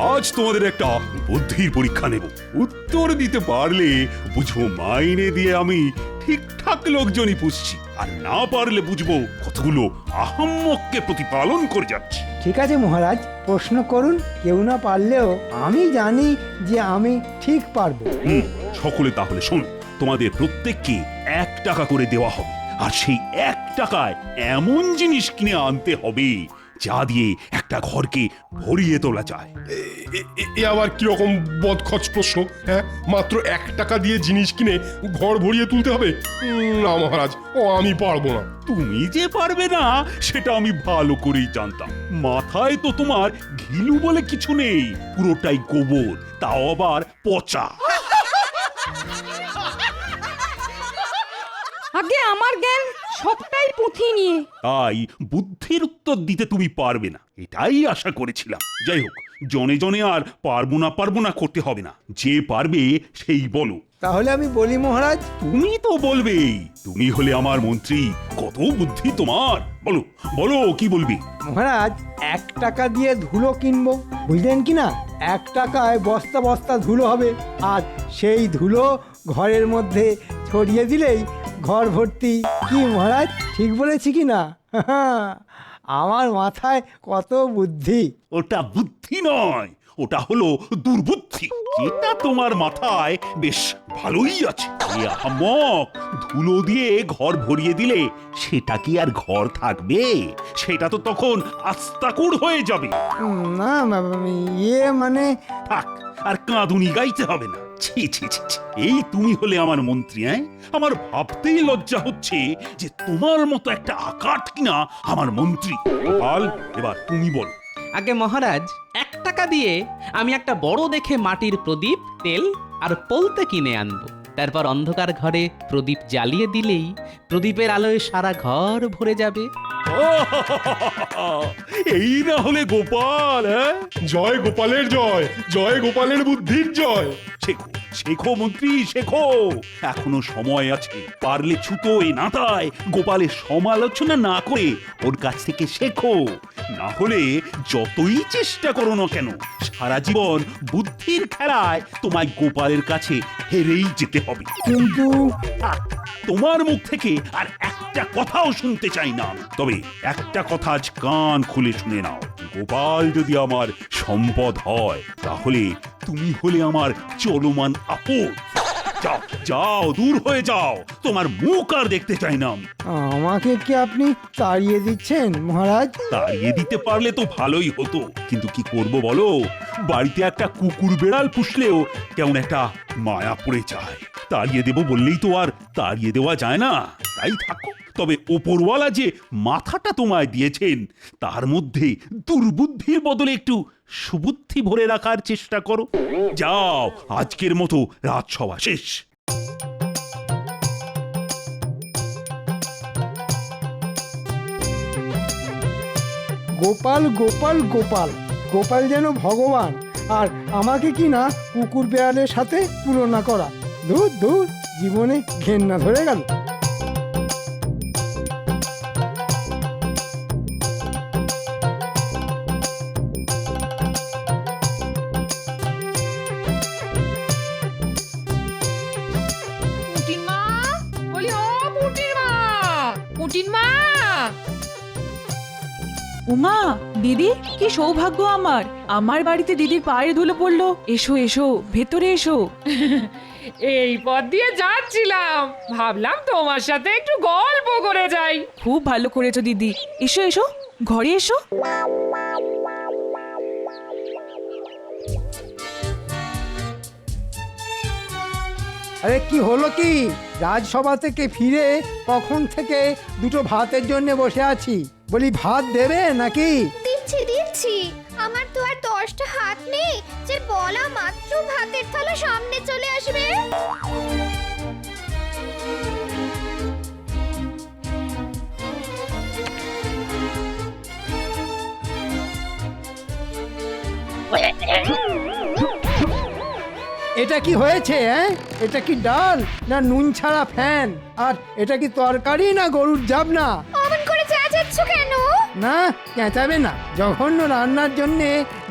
আজ তোমাদের একটা বুদ্ধির পরীক্ষা নেব। উত্তর দিতে পারলে বুঝবো মাইনে দিয়ে আমি ঠিকঠাক লোকজনই পুষছি, আর না পারলে বুঝবো কতগুলো আহাম্মককে প্রতিপালন করে যাচ্ছি। ঠিক আছে মহারাজ, প্রশ্ন করুন। কেউ না পারলেও আমি জানি যে আমি ঠিক পারবো। সকলে তাহলে শোনো, তোমাদের প্রত্যেককে 1 টাকা করে দেওয়া হবে, আর সেই 1 টাকায় এমন জিনিস কিনে আনতে হবে যা দিয়ে একটা ঘরকে ভরিয়ে তোলা যায়। এ আবার কিরকম বদখচ প্রশ্ন? হ্যাঁ, মাত্র 1 টাকা দিয়ে জিনিস কিনে ঘর ভরিয়ে তুলতে হবে? না মহারাজ, ও আমি পারবো না। তুমি যে পারবে না সেটা আমি ভালো করেই জানতাম। মাথায় তো তোমার ঘিলু বলে কিছু নেই, পুরোটাই গোবর, তাও আবার পচা। আগে আমার জ্ঞান সবটাই পুঁথি নিয়ে। তাই বুদ্ধির উত্তর দিতে তুমি পারবে না, এটাই আশা করেছিলাম। যাই হোক, জনে জনে আর পারবো না করতে হবে না, যে পারবে সেই বলো। তাহলে আমি বলি মহারাজ। তুমি তো বলবেই, তুমি হলে আমার মন্ত্রী, কত বুদ্ধি তোমার। বলো বলো, কি বলবি? মহারাজ, 1 টাকা দিয়ে ধুলো কিনবো, বুঝলেন কি না? 1 টাকায় বস্তা বস্তা ধুলো হবে, আর সেই ধুলো ঘরের মধ্যে ছড়িয়ে দিলেই ঘর ভর্তি। কি মহারাজ, ঠিক বলেছি কি না? আমার মাথায় কত বুদ্ধি। ওটা বুদ্ধি নয়, ওটা হলো দুর্বুদ্ধি, যেটা তোমার মাথায় বেশ ভালোই আছে। এ আহাম্মক, ধুলো দিয়ে ঘর ভরিয়ে দিলে সেটা কি আর ঘর থাকবে? সেটা তো তখন আস্তাকুড় হয়ে যাবে। না মানে থাক, আর কাঁদুনি গাইতে হবে না। ছি ছি ছি ছি, এই তুমি হলে আমার মন্ত্রী? আমার ভাবতেই লজ্জা হচ্ছে যে তোমার মতো একটা আকাট কিনা আমার মন্ত্রী। গোপাল, এবার তুমি বল। আগে মহারাজ, 1 টাকা দিয়ে আমি একটা বড় দেখে মাটির প্রদীপ, তেল আর পলতে কিনে আনবো। তারপর অন্ধকার ঘরে প্রদীপ জ্বালিয়ে দিলেই প্রদীপের আলোয় সারা ঘর ভরে যাবে। এই না হলে গোপাল। জয় গোপালের জয়, জয় গোপালের বুদ্ধির জয়। শেখো শেখো মন্ত্রী, শেখো, এখনো সময় আছে। পারলে ছুতো এ নাতায় গোপালের সমালোচনা না করে ওর কাছ থেকে শেখো। না হলে যতই চেষ্টা করো না কেন, সারা জীবন বুদ্ধির খেলায় তোমায় গোপালের কাছে হেরেই যেতে হবে। কিন্তু তোমার মুখ থেকে আর একটা কথাও শুনতে চাই না। তবে একটা কথা আজ কান খুলে শুনে নাও, গোপাল যদি আমার সম্পদ হয়, তাহলে তুমি হলে আমার চলমান আপদ। যাও যাও, দূর হয়ে যাও, তোমার মুখ আর দেখতে চাই না আমি। আমাকে কি আপনি তাড়িয়ে দিচ্ছেন মহারাজ? তাড়িয়ে দিতে পারলে তো ভালোই হতো, কিন্তু কি করব বলো? বাড়িতে একটা কুকুর বেড়াল পুষলেও কেমন একটা মায়া পড়ে যায়। তাড়িয়ে দেব বললেই তো আর তাড়িয়ে দেওয়া যায় না। তাই থাকো, তবে ওপরওয়ালা যে মাথাটা তোমায় দিয়েছেন তার মধ্যে দুর্বুদ্ধির বদলে একটু সুবুদ্ধি ভরে রাখার চেষ্টা করো। যাও, আজকের মতো রাজসভা শেষ। গোপাল গোপাল গোপাল, গোপাল যেন ভগবান, আর আমাকে কি না কুকুর বেড়ালের সাথে তুলনা করা। দূর দূর, জীবনে ঘেন্না ধরে গেল। পুটিন মা, বলি ও পুটিন মা, পুটিন মা। উমা, দিদি, কি সৌভাগ্য আমার! আমার বাড়িতে দিদির পায়ের ধুলো পড়লো। এসো এসো, ভেতরে এসো। এই পথ দিয়ে যাচ্ছিলাম, ভাবলাম তোমার সাথে একটু গল্প করে যাই। খুব ভালো করেছো দিদি। এসো এসো, ঘরে এসো। আরে কি হলো কি? রাজসভা থেকে ফিরে কখন থেকে দুটো ভাতের জন্য বসে আছি। বলি, ভাত দেবে নাকি? দিচ্ছি দিচ্ছি, আমার তো আর 10টা হাত নেই যে বলা মাত্র ভাতের থালা সামনে চলে আসবে। এটা কি হয়েছে? এটা কি ডাল না নুন ছাড়া ফ্যান? আর এটা কি তরকারি না গরুর জাবনা? অমন করে চেঁচাচ্ছ কেন? না চেঁচাবে না, জঘন্য রান্নার জন্যে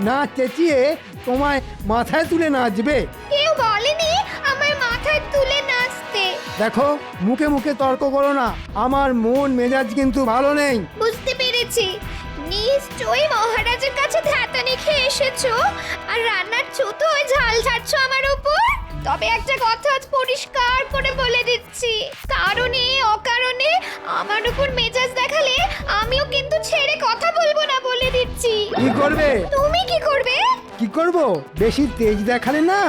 না চেঁচিয়ে তোমায় মাথায় তুলে নাচবে। কেউ বলেনি আমার মাথায় তুলে নাচতে। দেখো, মুখে মুখে তর্ক করো না, আমার মন মেজাজ কিন্তু ভালো নেই। বুঝতে পেরেছি, নিশ্চয়ই মহারাজের কাছে ধ্যাতানি খেয়ে এসেছো আর রান্নার ছুতোয় ঝাল ঝাড়ছো আমার উপর। তবে একটা কথা আজ পরিষ্কার করে বলে দিচ্ছি, কারণে অকারণে আমার উপর মেজাজ দেখালে আমিও কিন্তু ছেড়ে কথা বলবো না, বলে দিচ্ছি। কি করবে? তুমি কি করবে? কি করব? বেশি তেজ দেখালে না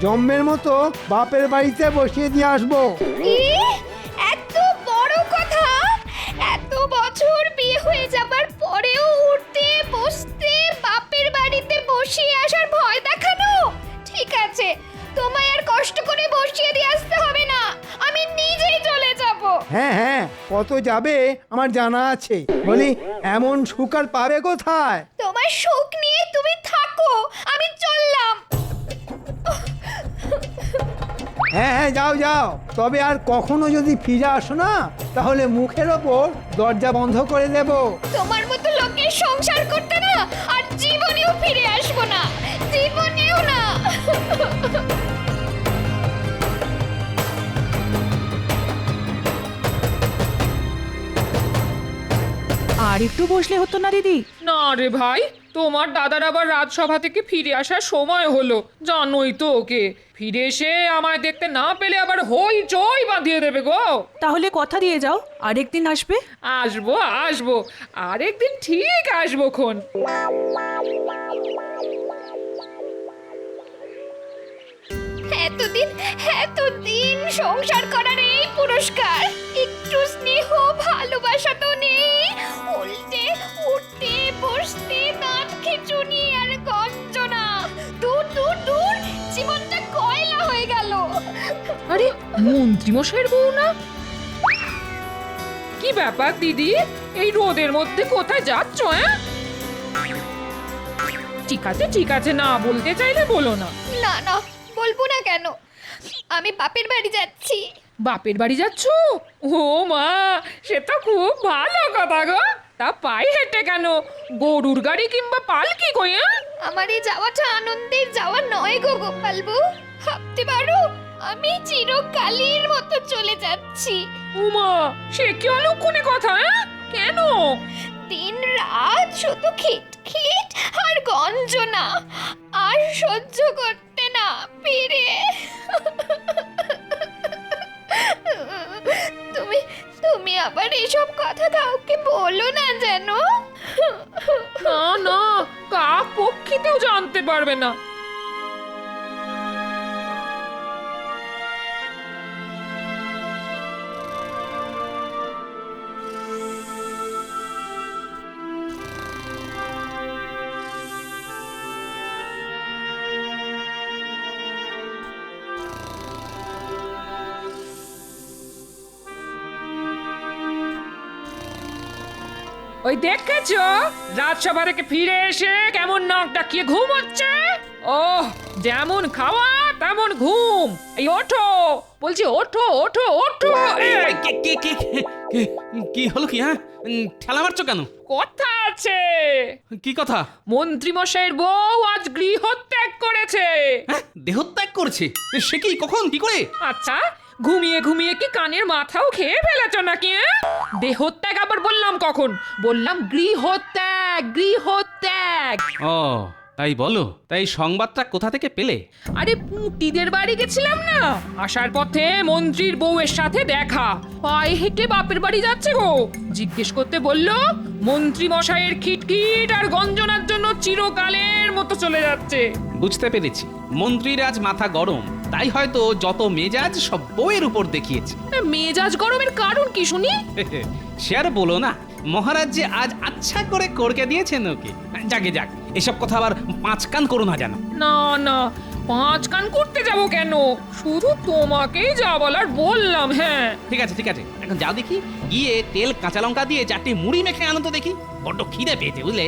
জম্মের মতো বাপের বাড়িতে বসিয়ে দিয়ে আসবো। কি? এত বড় কথা! এত বছর বিয়ে হয়ে যাবার পরেও উঠতে বসতে বাপের বাড়িতে বসিয়ে আসার ভয় দেখানো? ঠিক আছে, তোমায় আর কষ্ট করে বসিয়ে দিয়ে আসতে হবে না, আমি নিজেই চলে যাব। হ্যাঁ হ্যাঁ, কত যাবে আমার জানা আছে। বলি, এমন সুখ আর পাবে কোথায়? তোমার সুখ নিয়ে তুমি থাকো, আমি চললাম। হ্যাঁ হ্যাঁ, যাও যাও, তবে আর কখনো যদি ফিরে আসো না তাহলে মুখের ওপর দরজা বন্ধ করে দেব। তোমার মতো লোকের সংসার করতে না আর জীবনেও ফিরে আসবো না, জীবনেও না। আর একটু বসলে হতো না দিদি? না রে ভাই, তোমার দাদার আবার রাজসভা থেকে ফিরে আসার সময় হলো, জানোই তো ওকে। ফিরে এসে আমায় দেখতে না পেলে আবার হই চই বাঁধিয়ে দেবে গো। তাহলে কথা দিয়ে যাও, আরেকদিন আসবে। আসবো আসবো, আরেকদিন ঠিক আসবো খন। এতদিন সংসার করার এই পুরস্কার, একটু স্নেহ ভালোবাসা তো নেই, উল্টে উঠতে বসতে দাঁত খিঁচুনি আর গঞ্জনা। দূর দূর দূর, জীবনটা কয়লা হয়ে গেল। আরে মন্ত্রীমশাইয়ের বউ না? কি ব্যাপার দিদি, এই রোদের মধ্যে কোথায় যাচ্ছ? ঠিক আছে, না বলতে চাইলে বলো না। না না, বলবো না কেন, আমি বাপের বাড়ি যাচ্ছি। বাপের বাড়ি যাচ্ছ? ও মা, সে তো খুব ভালো কথা গো। তা পায়ে হেঁটে কেন? গরুর গাড়ি কিংবা পালকি কই? আমার এই যাওয়াটা আনন্দের যাওয়া নয় গো গোপালবু, ভাবতে পারো আমি চিরকালের মতো চলে যাচ্ছি। উমা, সে কি অলক্ষণে কথা? কেন? দিন রাত শুধু খিটখিট আর গঞ্জনা, আর সহ্য করতে না পেরে তুমি আবার এসব কথা কাউকে বলো না যেন। না না, কাক পক্ষীতেও জানতে পারবে না। ওই দেখেছো, রাজসভা থেকে ফিরে এসে কেমন নাক ডাকিয়ে ঘুম হচ্ছে। ওহ, যেমন খাওয়া তেমন ঘুম। এই ওঠো বলছি, ওঠো ওঠো ওঠো। এই, কি হলো কি? হ্যাঁ, ঠেলা মারছো কেন? কথা আছে। কি কথা? মন্ত্রীমশাইয়ের বউ আজ গৃহত্যাগ করেছে। হ্যাঁ, দেহত্যাগ করছে? সে কি, কখন, কি করে? আচ্ছা, ঘুমিয়ে ঘুমিয়ে কি কানের মাথাও খেয়ে ফেলেছ নাকি? দেহত্যাগ আবার বললাম কখন? বললাম গৃহত্যাগ, গৃহত্যাগ। ও তাই বলো। তাই সংবাদটা কোথা থেকে পেলে? আরে পুঁটিদের বাড়ি গেছিলাম না, আসার পথে মন্ত্রীর বউয়ের সাথে দেখা। পায়ে হেঁটে বাপের বাড়ি যাচ্ছে গো। জিজ্ঞেস করতে বললো মন্ত্রী মশাইয়ের খিটখিট আর গঞ্জনার জন্য চিরকালের মতো চলে যাচ্ছে। বুঝতে পেরেছি, মন্ত্রীর আজ মাথা গরম, তাই হয়তো যত মেজাজ সব বউয়ের উপর দেখিয়েছে। মেজাজ গরমের কারণ কি শুনি? সে আর বলো না, মহারাজ যে আজ আচ্ছা করে করকে দিয়েছেন ওকে। যাকে যাক, এসব কথা আবার পাঁচ কান করো না জানো। না না, পাঁচ কান করতে যাব কেন? শুধু তোমাকেই যা বলার বললাম। হ্যাঁ ঠিক আছে ঠিক আছে, এখন যাও দেখি, গিয়ে তেল কাঁচা লঙ্কা দিয়ে 4টি মুড়ি মেখে আনো তো দেখি, বড্ড খিদে পেয়েছে বুঝলে।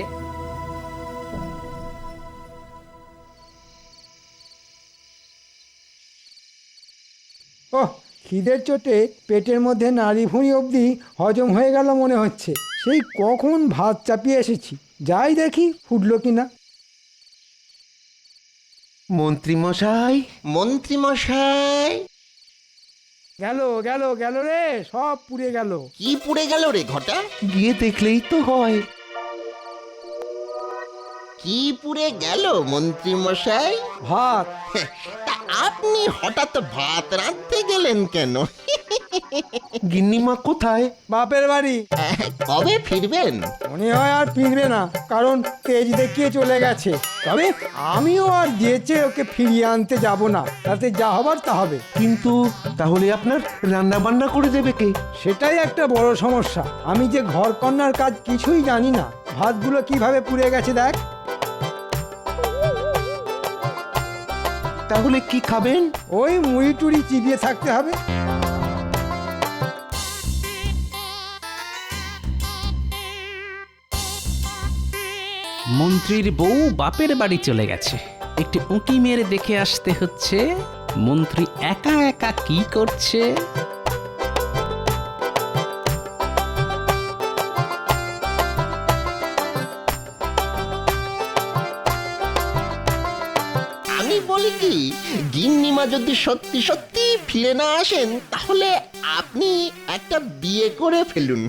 ওহ, খিদের চোটে পেটের মধ্যে নাড়ি ভুঁড়ি অবধি হজম হয়ে গেল মনে হচ্ছে। সেই কখন ভাত চাপিয়ে এসেছি, যাই দেখি ফুটলো কিনা। মন্ত্রীমশাই, মন্ত্রীমশাই, গেল গেল গেল রে, সব পুড়ে গেল। কি পুড়ে গেল রে ঘটা? গিয়ে দেখলেই তো হয়। কি পুড়ে গেল মন্ত্রীমশাই? ভাত। তা আপনি হঠাৎ ভাত রাঁধতে গেলেন কেন? গিন্নিমা কোথায়? বাপের বাড়ি। কবে ফিরবেন? মনে হয় আর ফিরবে না, কারণ তেজ দেখিয়ে চলে গেছে। তবে আমিও আর যেচে ওকে ফিরিয়ে আনতে যাব না, তাতে যা হবার তা হবে। কিন্তু তাহলে আপনার রান্না বান্না করে দেবে কে? সেটাই একটা বড় সমস্যা। আমি যে ঘর কন্যার কাজ কিছুই জানি না। ভাতগুলো কিভাবে পুড়ে গেছে দেখ। তাহলে কি খাবেন? ওই মুড়ি টুড়ি চিবিয়ে থাকতে হবে। মন্ত্রীর বউ বাপের বাড়ি চলে গেছে, একটু উঁকি মেরে দেখে আসতে হচ্ছে মন্ত্রী একা একা কি করছে। আমি বলি কি, গিন্নিমা যদি সত্যি সত্যি ফিরে না আসেন তাহলে আপনি একটা বিয়ে করে ফেলুন।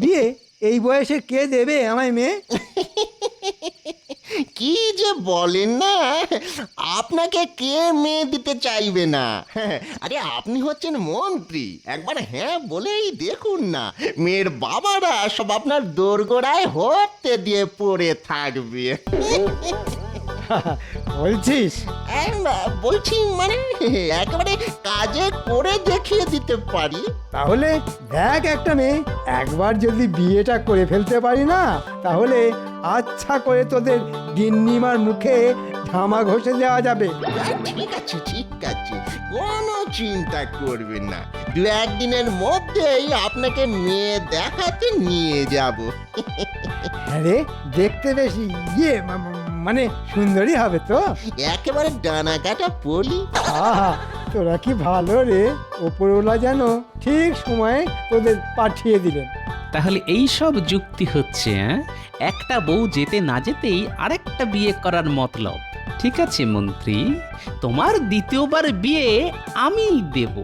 বিয়ে এই বয়সে কে দেবে আমায় মেয়ে? কি যে বলেন না, আপনাকে কে মেয়ে দিতে চাইবে না? আরে আপনি হচ্ছেন মন্ত্রী, একবার হ্যাঁ বলেই দেখুন না, মেয়ের বাবারা সব আপনার দোরগোড়ায় হতে দিয়ে পড়ে থাকবে। বলছিস? বলছি মানে একেবারে কাজে করে দেখিয়ে দিতে পারি। তাহলে দেখ একটা মেয়ে, একবার যদি বিয়েটা করে ফেলতে পারি না, তাহলে আচ্ছা করে তোদের গিন্নিমার মুখে ধামা ঘষে দেওয়া যাবে। ঠিক আছে ঠিক আছে, কোনো চিন্তা করবেন না, দু একদিনের মধ্যেই আপনাকে মেয়ে দেখাতে নিয়ে যাব। হ্যাঁ রে, দেখতে বেশি মানে সুন্দরী হবে তো? একেবারে ডানা কাটা পলি। আহা, তোরা কি ভালো রে, ওপরওয়ালা যেন ঠিক সময়ে তোদের পাঠিয়ে দিলেন। তাহলে এই সব যুক্তি হচ্ছে, একটা বউ যেতে না যেতেই আরেকটা বিয়ে করার মতলব। ঠিক আছে মন্ত্রী, তোমার দ্বিতীয়বার বিয়ে আমি দেব।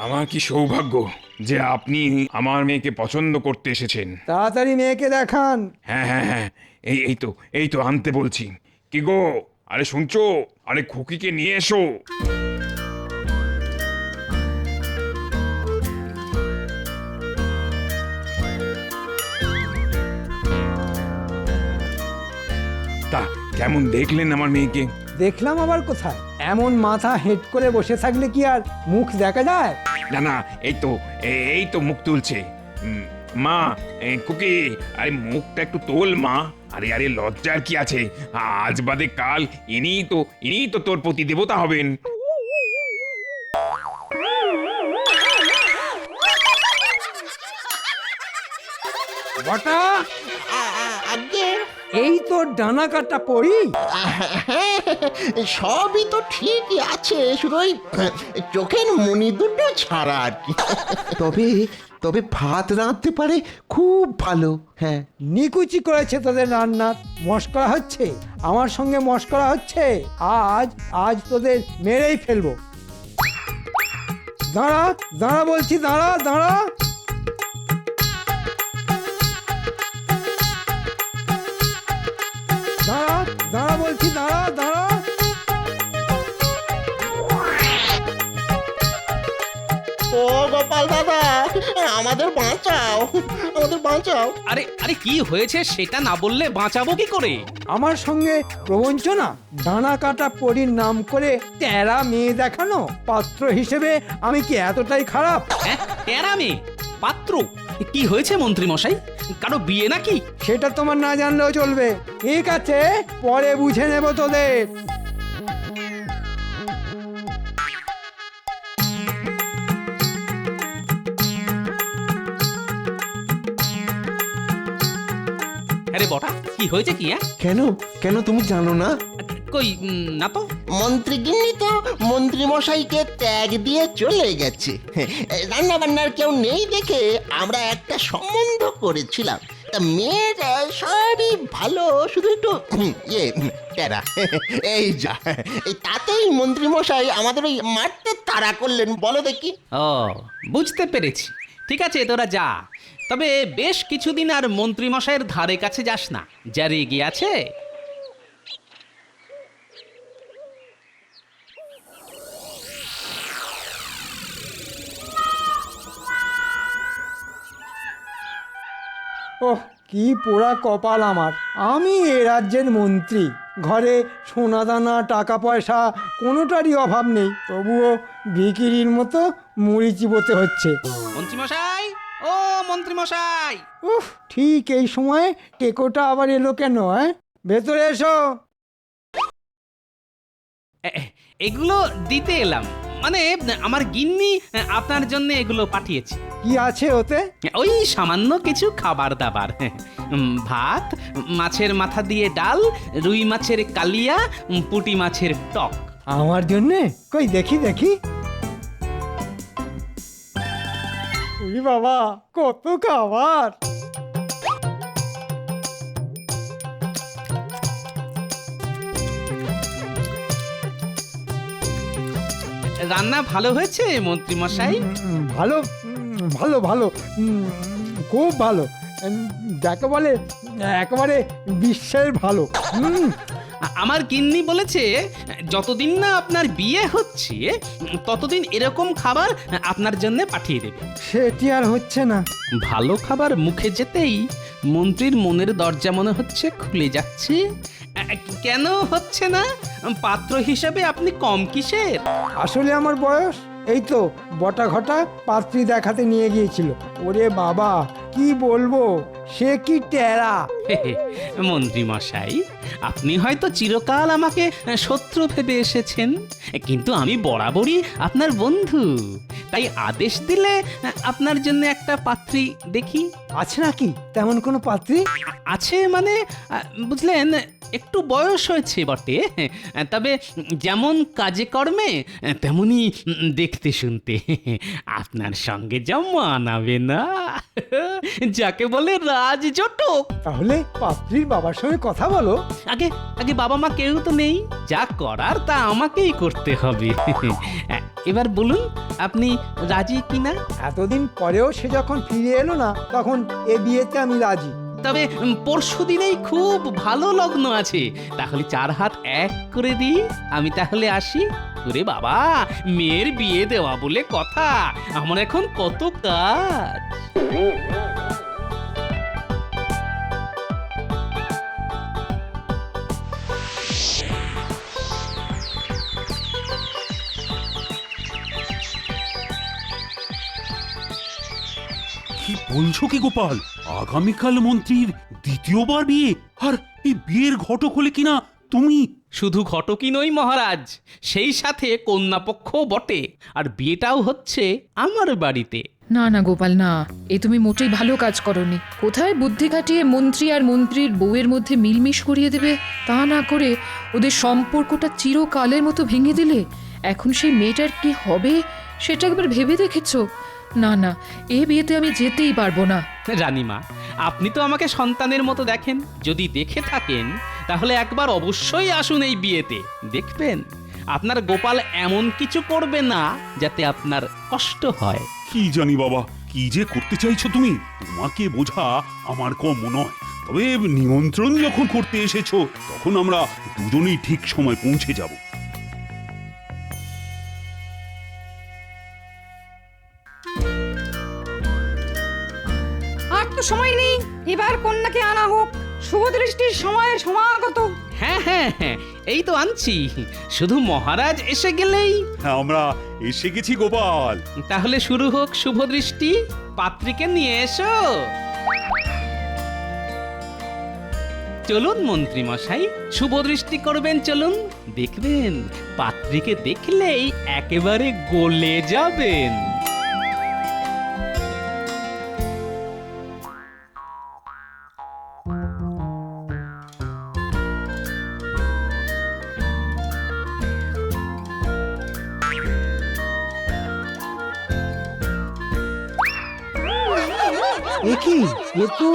আমার কি সৌভাগ্য যে আপনি আমার মেয়েকে পছন্দ করতে এসেছেন। তাড়াতাড়ি মেয়েকে দেখান। হ্যাঁ হ্যাঁ হ্যাঁ, এই তো আনতে বলছি। কি গো, আরে শুনছো? আরে খুকিকে নিয়ে এসো। তা কেমন দেখলেন আমার মেয়েকে? দেখলাম আবার কোথায়? এমন মাথা হেঁট করে বসে থাকলে কি আর মুখ দেখা যায়? না না, এই তো মুখ তুলছে। মা, খুকি, আরে মুখটা একটু তোল মা। আরে আরে লজ্জার কি আছে? আজ বাদে কাল ইনিই তো তোর প্রতি দেবতা হবেন। বটা, আগে এই তোর ডানা কাটা পড়ি। সবই তো ঠিকই আছে, শুধু ওই চোখের মনি দুটো ছাড়া আর কি। তবে তবে ভাত রাঁধতে পারে খুব ভালো। হ্যাঁ, নিকুচি করেছে তোদের রান্নার। মস্করা হচ্ছে, আমার সঙ্গে মস্করা হচ্ছে। আজ তোদের মেরেই ফেলবো। দাঁড়া দাঁড়া বলছি, দাঁড়া দাঁড়া। দাঁড়া দাঁড়া বলছি, দাঁড়া দাঁড়া। ও গোপাল দাদা, আমাদের বাঁচাও, আমাদের বাঁচাও। আরে আরে কি হয়েছে সেটা না বললে বাঁচাবো কি করে? আমার সঙ্গে প্রবঞ্চনা, ডানা কাটা পরীর নাম করে তেরা মেয়ে দেখানো। পাত্র হিসেবে আমি কি এতটাই খারাপ? টেরা মেয়ে পাত্র? কি হয়েছে মন্ত্রী মশাই, কারো বিয়ে নাকি? সেটা তোমার না জানলেও চলবে। ঠিক আছে, পরে বুঝে নেব তোদের। আরে বটা কি হয়েছে কি? কেন কেন তুমি জানো না? কই না তো। মন্ত্রীগিন্নি তো মন্ত্রী মশাইকে ত্যাগ দিয়ে চলে গেছে। রান্না বান্নার কেউ নেই দেখে আমরা একটা সম্বন্ধ করেছিলাম। তা মেয়ের সবই ভালো, শুধু একটু টেরা। এই যা, এই তাতেই মন্ত্রী মশাই আমাদের ওই মারতে তাড়া করলেন, বলো দেখি। ও বুঝতে পেরেছি। ঠিক আছে তোরা যা, তবে বেশ কিছুদিন আর মন্ত্রীমশাইয়ের ধারে কাছে যাস না, যা রেগে আছে। ওহ, কি পোড়া কপাল আমার। আমি এ রাজ্যের মন্ত্রী, ঘরে সোনাদানা টাকা পয়সা কোনোটারই অভাব নেই, তবুও বিকিরির মতো মুড়ি চিবোতে হচ্ছে। মন্ত্রীমশাই, ও মন্ত্রীমশাই! উফ, ঠিক এই সময় টেকোটা আবার এলো কেন? ভেতরে এসো। এগুলো দিতে এলাম, মানে আমার গিন্নি আপনার জন্য এগুলো পাঠিয়েছে। কি আছে ওতে? ওই সামান্য কিছু খাবার দাবার, ভাত, মাছের মাথা দিয়ে ডাল, রুই মাছের কালিয়া, পুঁটি মাছের টক। আমার জন্যে? কই দেখি দেখি। উই বাবা, কত খাবার! রান্না ভালো হয়েছে মন্ত্রীমশাই? ভালো, ভালো ভালো, খুব ভালো, যাকে বলে একেবারে বিশ্বের ভালো। আমার গিন্নি বলেছে যতদিন না আপনার বিয়ে হচ্ছে ততদিন এরকম খাবার আপনার জন্য পাঠিয়ে দেবে। সেটি আর হচ্ছে না। ভালো খাবার মুখে যেতেই মন্ত্রীর মনের দরজা মনে হচ্ছে খুলে যাচ্ছে। কেন হচ্ছে না? পাত্র হিসেবে আপনি কম কিসের? আসলে আমার বয়স এই তো বটা ঘটা পাত্রী দেখাতে নিয়ে গিয়েছিল। ওরে বাবা, কি বলবো, সে কি টেরা! মন্ত্রী মশাই, আপনি হয়তো চিরকাল আমাকে শত্রু ভেবে এসেছেন, কিন্তু আমি বরাবরই আপনার বন্ধু। তাই আদেশ দিলে আপনার জন্য একটা পাত্রী দেখি। আছে নাকি তেমন কোনো পাত্রী? আছে মানে বুঝলেন, একটু বয়স হয়েছে বটে, তবে যেমন কাজে কর্মে তেমনি দেখতে শুনতে আপনার সঙ্গে যা মানাবে না, যাকে বলে রাজজটক। তাহলে পাত্রীর বাবার সঙ্গে কথা বলো। আগে আগে বাবা মা কেউ তো নেই, যা করার তা আমাকেই করতে হবে। এবার বলুন আপনি রাজি কিনা? এতদিন পরেও সে যখন ফিরে এলো না, তখন এ বিয়েতে আমি রাজি। তবে পরশু দিনেই খুব ভালো লগ্ন আছে, তাহলে 4 হাত এক করে দিই। আমি তাহলে আসি। ওরে বাবা, মেয়ের বিয়ে দেওয়া বলে কথা, আমার এখন কত কাজ। কি বলছো কি গোপাল? আগামীকাল মন্ত্রীর দ্বিতীয়বার বিয়ে, আর এই বিয়ের ঘটক হলে কিনা তুমি? শুধু ঘটকই নই মহারাজ, সেই সাথে কন্যাপক্ষ বটে, আর বিয়েটাও হচ্ছে আমার বাড়িতে। না না গোপাল, না, এ তুমি মোটেই ভালো কাজ করনি। কোথায় বুদ্ধি খাটিয়ে মন্ত্রী আর মন্ত্রীর বউয়ের মধ্যে মিলমিশ করিয়ে দেবে, তা না করে ওদের সম্পর্কটা চিরকালের মতো ভেঙে দিলে। এখন সেই মেয়েটার কি হবে সেটা একবার ভেবে দেখেছো? না না, এ বিয়েতে আমি যেতেই পারবো না। রানীমা, আপনি তো আমাকে সন্তানের মতো দেখেন, যদি দেখে থাকেন তাহলে একবার অবশ্যই আসুন এই বিয়েতে। দেখবেন আপনার গোপাল এমন কিছু করবে না যাতে আপনার কষ্ট হয়। কি জানি বাবা, কি যে করতে চাইছো তুমি? তোমাকে বোঝা আমার কম নয়, তবে নিমন্ত্রণ যখন করতে এসেছো তখন আমরা দুজনেই ঠিক সময় পৌঁছে যাব। আর তো সময় নেই, এবার কন্যাকে আনা হোক। শুভ দৃষ্টির সময়ের সমাগত। হ্যাঁ হ্যাঁ হ্যাঁ, এই তো আনছি, শুধু মহারাজ এসে গেলেই। হ্যাঁ, আমরা এসে গেছি গোপাল। তাহলে শুরু হোক শুভ দৃষ্টি। পাত্রীকে নিয়ে এসো। চলুন মন্ত্রী মশাই, শুভ দৃষ্টি করবেন, চলুন। দেখবেন পাত্রীকে দেখলেই একেবারে গলে যাবেন। এ কি এ তো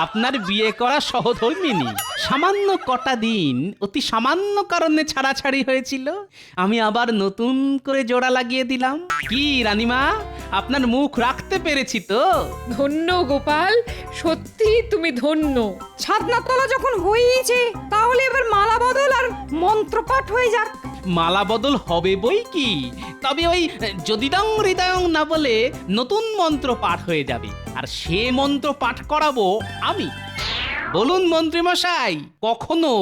আপনার বিয়ে করা সহধর্মিনী সামান্য কটা দিন অতি সামান্য কারণে ছাড়াছাড়ি হয়েছিল, আমি আবার নতুন করে জোড়া লাগিয়ে দিলাম। কি রানীমা, আপনার মুখ রাখতে পেরেছি তো? ধন্য গোপাল, সত্যি তুমি ধন্য। ছাদনা তলা যখন হয়েইছে তাহলে এবার মালা বদল আর মন্ত্রপাঠ হয়ে যাক। মালা বদল হবে বই কি, তবে ওই যদিদং হৃদয়ং না বলে নতুন মন্ত্র পাঠ হয়ে যাবে, আর সে মন্ত্র পাঠ করাবো আমি। বলুন মন্ত্রীমশাই, কখনো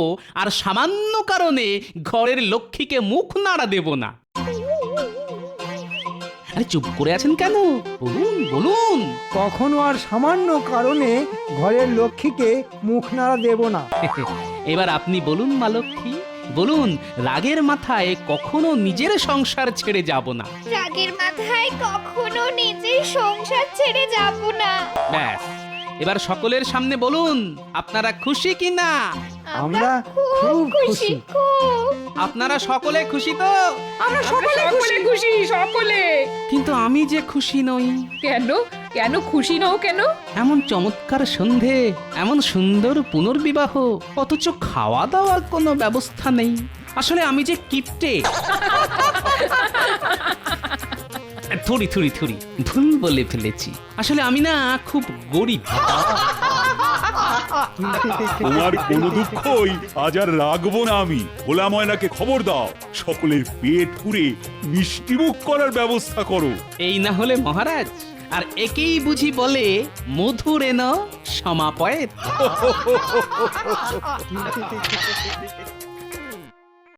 আর সামান্য কারণে ঘরের লক্ষ্মীকে মুখ নাড়া দেব না। আরে চুপ করে আছেন কেন? বলুন বলুন। কখনো আর সামান্য কারণে ঘরের লক্ষ্মীকে মুখ নাড়া দেব না। এবার আপনি বলুন মা লক্ষ্মী, বলুন রাগের মাথায় কখনো নিজের সংসার ছেড়ে যাব না। রাগের মাথায় কখনো নিজের সংসার ছেড়ে যাব না। ব্যাস, এবার সকলের সামনে বলুন আপনারা খুশি কি না? আমরা খুব খুশি। খুব। আপনারা সকলে খুশি তো? আমরা সকলে খুশি, সকলে। কিন্তু আমি যে খুশি নই। কেন কেন খুশি নও কেন? এমন চমৎকার সন্ধে, এমন সুন্দর পুনর্বিবাহ, অথচ খাওয়া দাওয়ার কোনো ব্যবস্থা নেই। আসলে আমি যে কিপটে। থুড়ি থুড়ি থুড়ি, ভুল বলে ফেলেছি। আসলে আমি না খুব গরিব। তোমার কোনো দুঃখই আজ আর রাখবো না আমি। ভোলা ময়নাকে খবর দাও, সকলের পেট পুরে মিষ্টিমুখ করার ব্যবস্থা করো। এই না হলে মহারাজ, আর একেই বুঝি বলে মধুরেন সমাপয়েত।